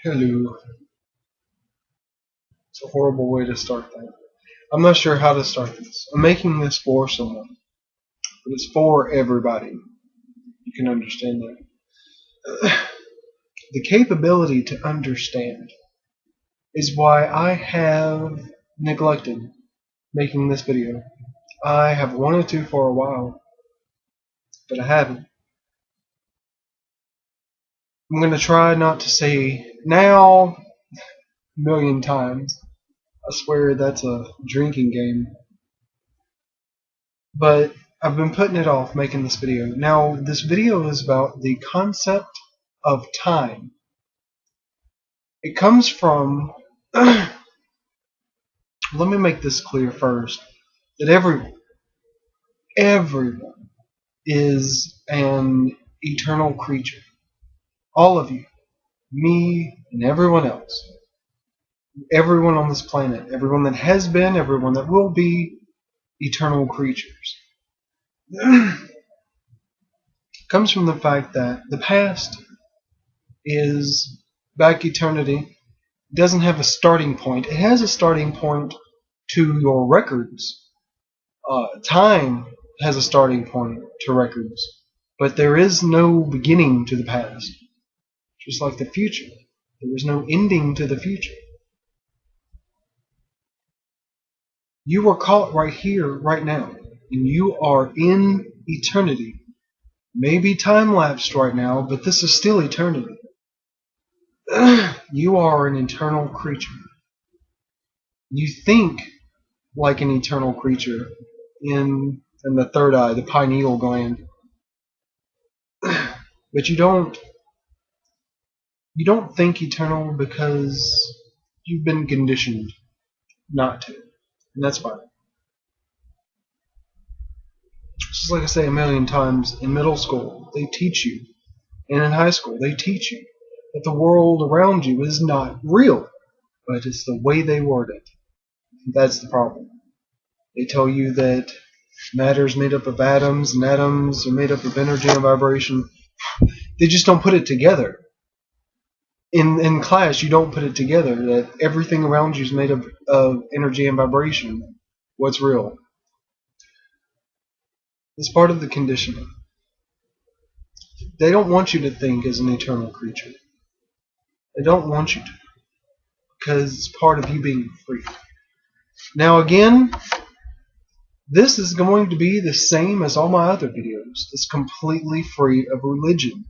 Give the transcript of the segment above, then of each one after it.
Hello. It's a horrible way to start that. I'm not sure how to start this. I'm making this for someone, but it's for everybody. You can understand that. The capability to understand is why I have neglected making this video. I have wanted to for a while, but I haven't. I'm going to try not to say now a million times. I swear that's a drinking game. But I've been putting it off making this video. Now, this video is about the concept of time. It comes from, let me make this clear first, that everyone is an eternal creature. All of you, me, and everyone else. Everyone on this planet, everyone that has been, everyone that will be, eternal creatures. Comes from the fact that the past is back eternity. It doesn't have a starting point. It has a starting point to your records. Time has a starting point to records, but there is no beginning to the past. Just like the future, there is no ending to the future. You are caught right here, right now, and you are in eternity. Maybe time-lapsed right now, but this is still eternity. You are an eternal creature. You think like an eternal creature in the third eye, the pineal gland. But you don't think eternal because you've been conditioned not to. And that's fine. Just like I say a million times, in middle school they teach you, and in high school they teach you that the world around you is not real, but it's the way they word it. That's the problem. They tell you that matter is made up of atoms, and atoms are made up of energy and vibration. They just don't put it together. In class, you don't put it together that everything around you is made up of energy and vibration. What's real? It's part of the conditioning. They don't want you to think as an eternal creature. They don't want you to, because it's part of you being free. Now again, this is going to be the same as all my other videos. It's completely free of religion.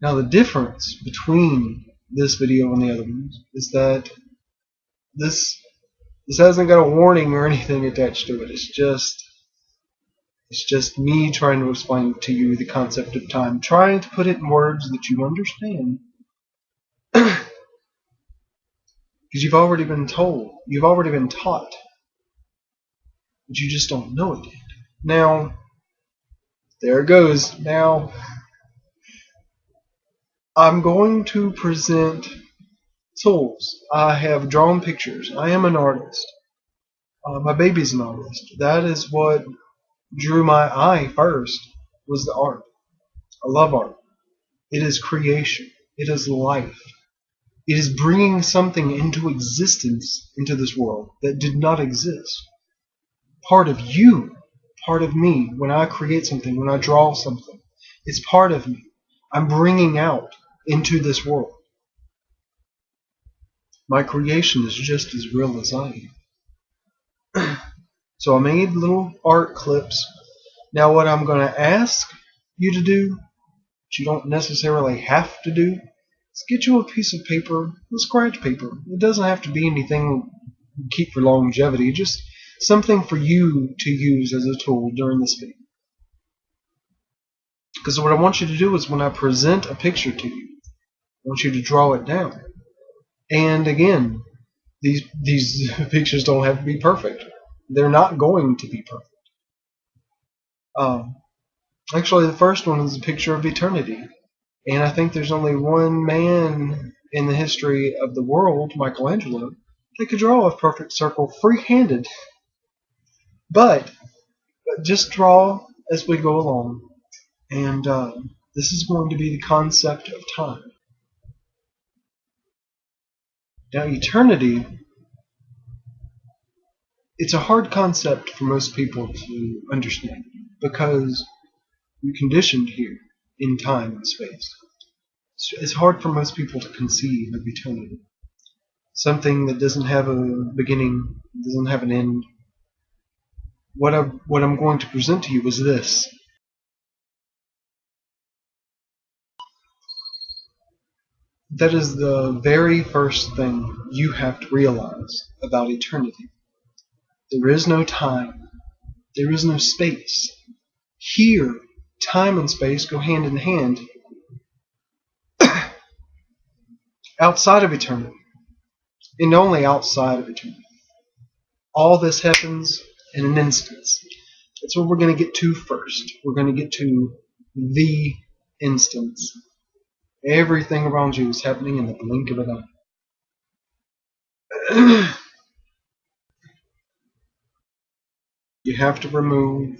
Now the difference between this video and the other ones is that this hasn't got a warning or anything attached to it. It's just me trying to explain to you the concept of time, trying to put it in words that you understand. Because you've already been told, you've already been taught, but you just don't know it yet. Now, there it goes. Now, I'm going to present tools. I have drawn pictures. I am an artist. My baby's an artist. That is what drew my eye first, was the art. I love art. It is creation. It is life. It is bringing something into existence into this world that did not exist. Part of you, part of me, when I create something, when I draw something, it's part of me. I'm bringing out into this world. My creation is just as real as I am. So I made little art clips. Now what I'm going to ask you to do, which you don't necessarily have to do, is get you a piece of paper, a scratch paper. It doesn't have to be anything you keep for longevity, just something for you to use as a tool during this video. Because what I want you to do is when I present a picture to you, I want you to draw it down. And again, these pictures don't have to be perfect. They're not going to be perfect. Actually, the first one is a picture of eternity. And I think there's only one man in the history of the world, Michelangelo, that could draw a perfect circle free-handed. But just draw as we go along. And this is going to be the concept of time. Now, eternity, it's a hard concept for most people to understand because we're conditioned here in time and space. It's hard for most people to conceive of eternity. Something that doesn't have a beginning, doesn't have an end. What I'm going to present to you is this. That is the very first thing you have to realize about eternity. There is no time. There is no space. Here, time and space go hand in hand. Outside of eternity, and only outside of eternity, all this happens in an instance. That's what we're going to get to first. We're going to get to the instance. Everything around you is happening in the blink of an eye. You have to remove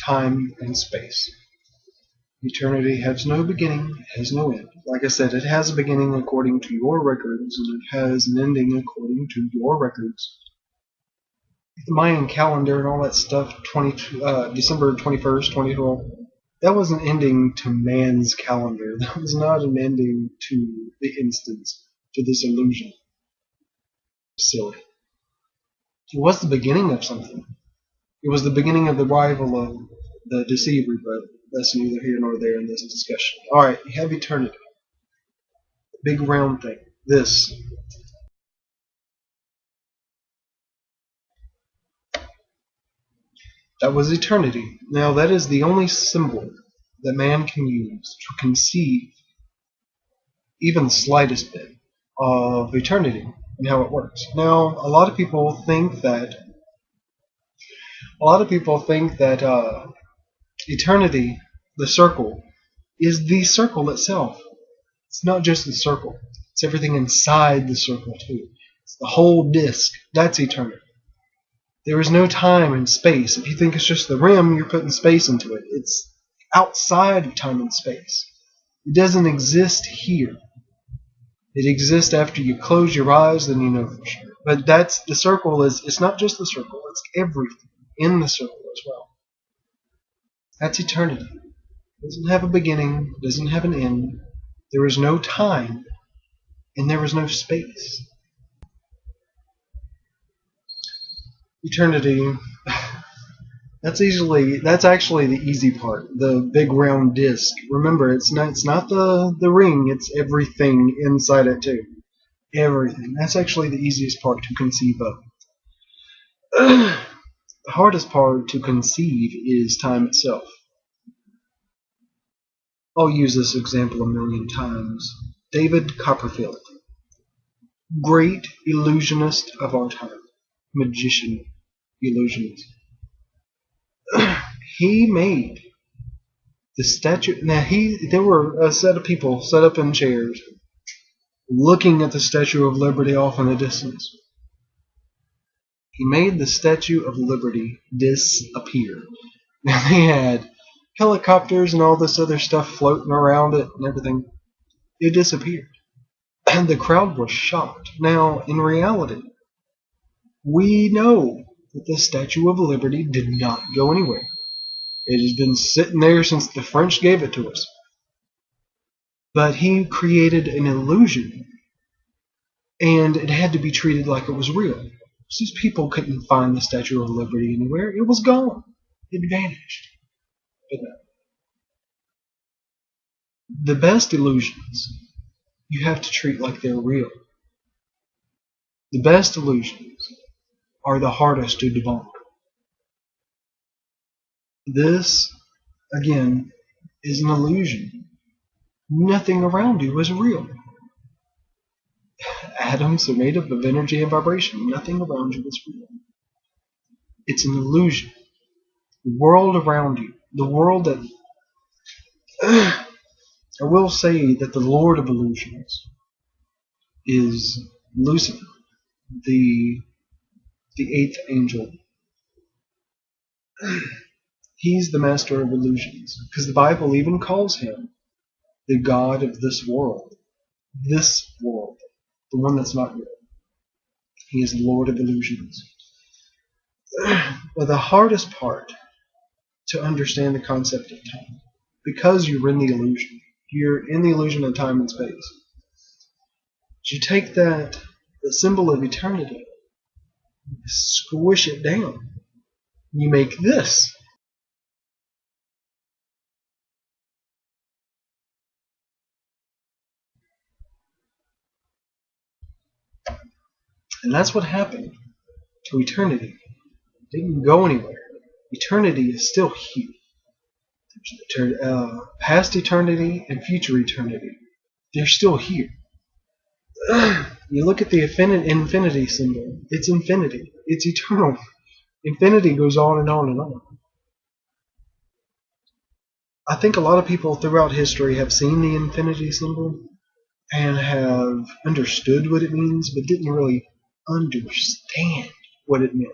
time and space. Eternity has no beginning, it has no end. Like I said, it has a beginning according to your records, and it has an ending according to your records. The Mayan calendar and all that stuff, December 21st, 2012, that was an ending to man's calendar. That was not an ending to the instance, to this illusion. Silly. It was the beginning of something. It was the beginning of the arrival of the deceiver, but that's neither here nor there in this discussion. Alright, you have eternity. Big round thing. This. That was eternity. Now that is the only symbol that man can use to conceive even the slightest bit of eternity and how it works. Now, a lot of people think that eternity, the circle, is the circle itself. It's not just the circle. It's everything inside the circle too. It's the whole disk. That's eternity. There is no time and space. If you think it's just the rim, you're putting space into it. It's outside of time and space. It doesn't exist here. It exists after you close your eyes, then you know for sure. But that's the circle. It's not just the circle. It's everything in the circle as well. That's eternity. It doesn't have a beginning. It doesn't have an end. There is no time, and there is no space. Eternity, that's actually the easy part, the big round disc. Remember, it's not the ring, it's everything inside it too. Everything. That's actually the easiest part to conceive of. The hardest part to conceive is time itself. I'll use this example a million times. David Copperfield, great illusionist of our time, magician, illusionist. He made the statue. Now there were a set of people set up in chairs, looking at the Statue of Liberty off in the distance. He made the Statue of Liberty disappear. Now they had helicopters and all this other stuff floating around it and everything. It disappeared. And the crowd was shocked. Now, in reality, we know that the Statue of Liberty did not go anywhere. It has been sitting there since the French gave it to us. But he created an illusion, and it had to be treated like it was real. These people couldn't find the Statue of Liberty anywhere. It was gone. It vanished. But no. The best illusions you have to treat like they're real. The best illusions are the hardest to debunk. This, again, is an illusion. Nothing around you is real. Atoms are made up of energy and vibration. Nothing around you is real. It's an illusion. The world around you, the world that... I will say that the Lord of Illusions is Lucifer, the eighth angel. He's the master of illusions, because the Bible even calls him the God of this world. This world. the one that's not real. He is the Lord of illusions. But the hardest part to understand the concept of time, because you're in the illusion of time and space, is you take the symbol of eternity, squish it down, and you make this. And that's what happened to eternity. It didn't go anywhere. Eternity is still here. Past eternity and future eternity, they're still here. You look at the infinity symbol. It's infinity. It's eternal. Infinity goes on and on and on. I think a lot of people throughout history have seen the infinity symbol and have understood what it means, but didn't really understand what it meant.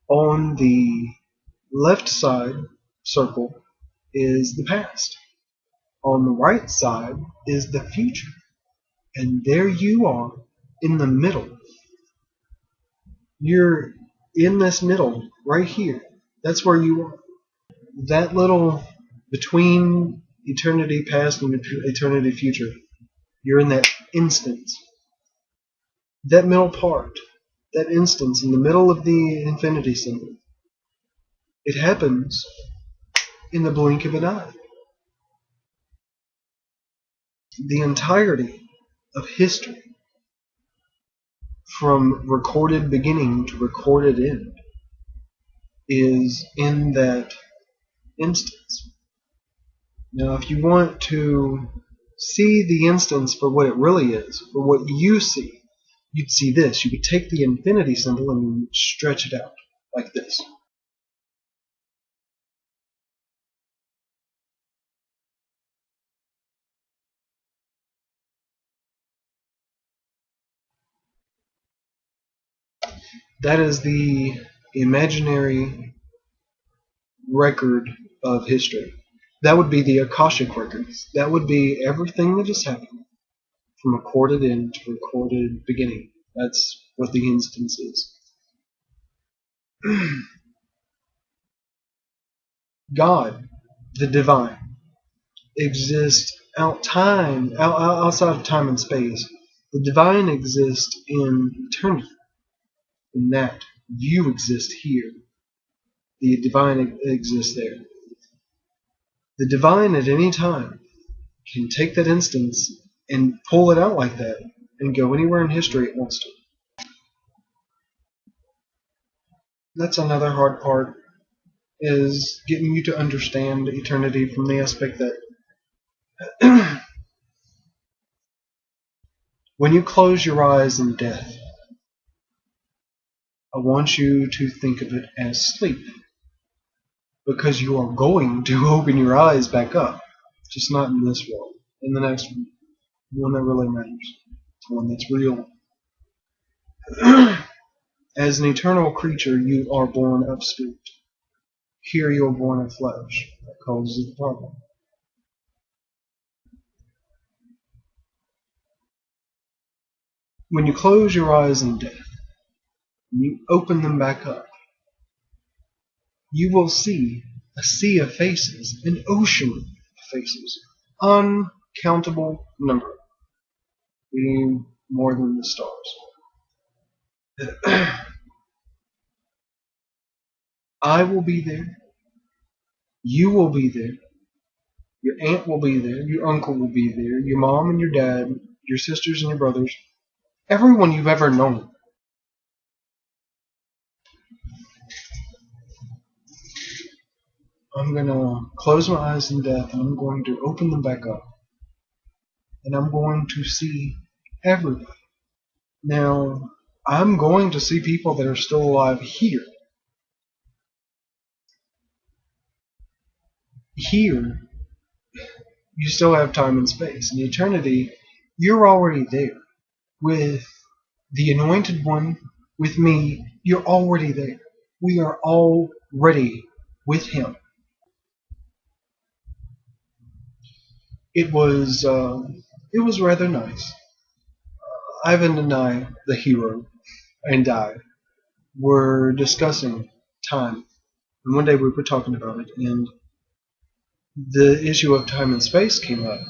On the left side circle is the past. On the right side is the future. And there you are in the middle. You're in this middle right here. That's where you are. That little between eternity past and eternity future, you're in that instance. That middle part, that instance in the middle of the infinity symbol, it happens in the blink of an eye. The entirety of history, from recorded beginning to recorded end, is in that instance. Now, if you want to see the instance for what it really is, for what you see, you'd see this. You could take the infinity symbol and stretch it out like this. That is the imaginary record of history. That would be the Akashic records. That would be everything that has happened from recorded end to recorded beginning. That's what the instance is. God, the divine, exists outside of time and space. The divine exists in eternity. In that you exist here. The divine exists there. The divine at any time can take that instance and pull it out like that and go anywhere in history it wants to. That's another hard part, is getting you to understand eternity from the aspect that when you close your eyes in death, I want you to think of it as sleep. Because you are going to open your eyes back up. Just not in this world. In the next one. The one that really matters. The one that's real. As an eternal creature, you are born of spirit. Here you are born of flesh. That causes the problem. When you close your eyes in death, and you open them back up, you will see a sea of faces, an ocean of faces, uncountable number, being more than the stars. I will be there, you will be there, your aunt will be there, your uncle will be there, your mom and your dad, your sisters and your brothers, everyone you've ever known. I'm going to close my eyes in death and I'm going to open them back up. And I'm going to see everybody. Now, I'm going to see people that are still alive here. Here, you still have time and space. In eternity, you're already there. With the Anointed One, with me, you're already there. We are already with Him. it was rather nice. Ivan and I, the hero, and I were discussing time, and one day we were talking about it, and the issue of time and space came up.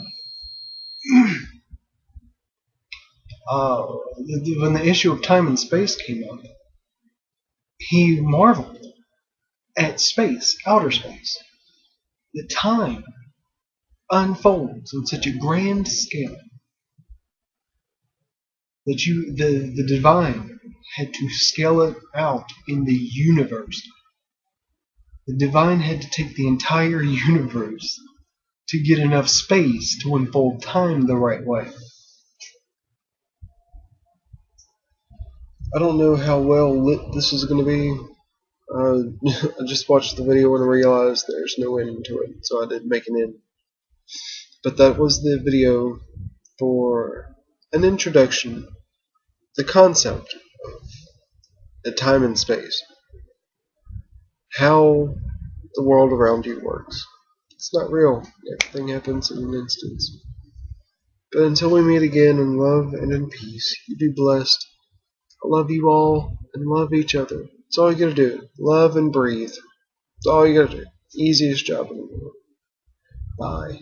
When the issue of time and space came up, he marveled at space, outer space. The time unfolds on such a grand scale that the divine had to scale it out in the universe. The divine had to take the entire universe to get enough space to unfold time the right way. I don't know how well lit this is going to be. I just watched the video and realized there's no end to it, so I didn't make an end. But that was the video for an introduction, the concept of the time and space, how the world around you works. It's not real. Everything happens in an instant. But until we meet again in love and in peace, you be blessed. I love you all and love each other. That's all you gotta do. Love and breathe. That's all you gotta do. Easiest job in the world. Bye.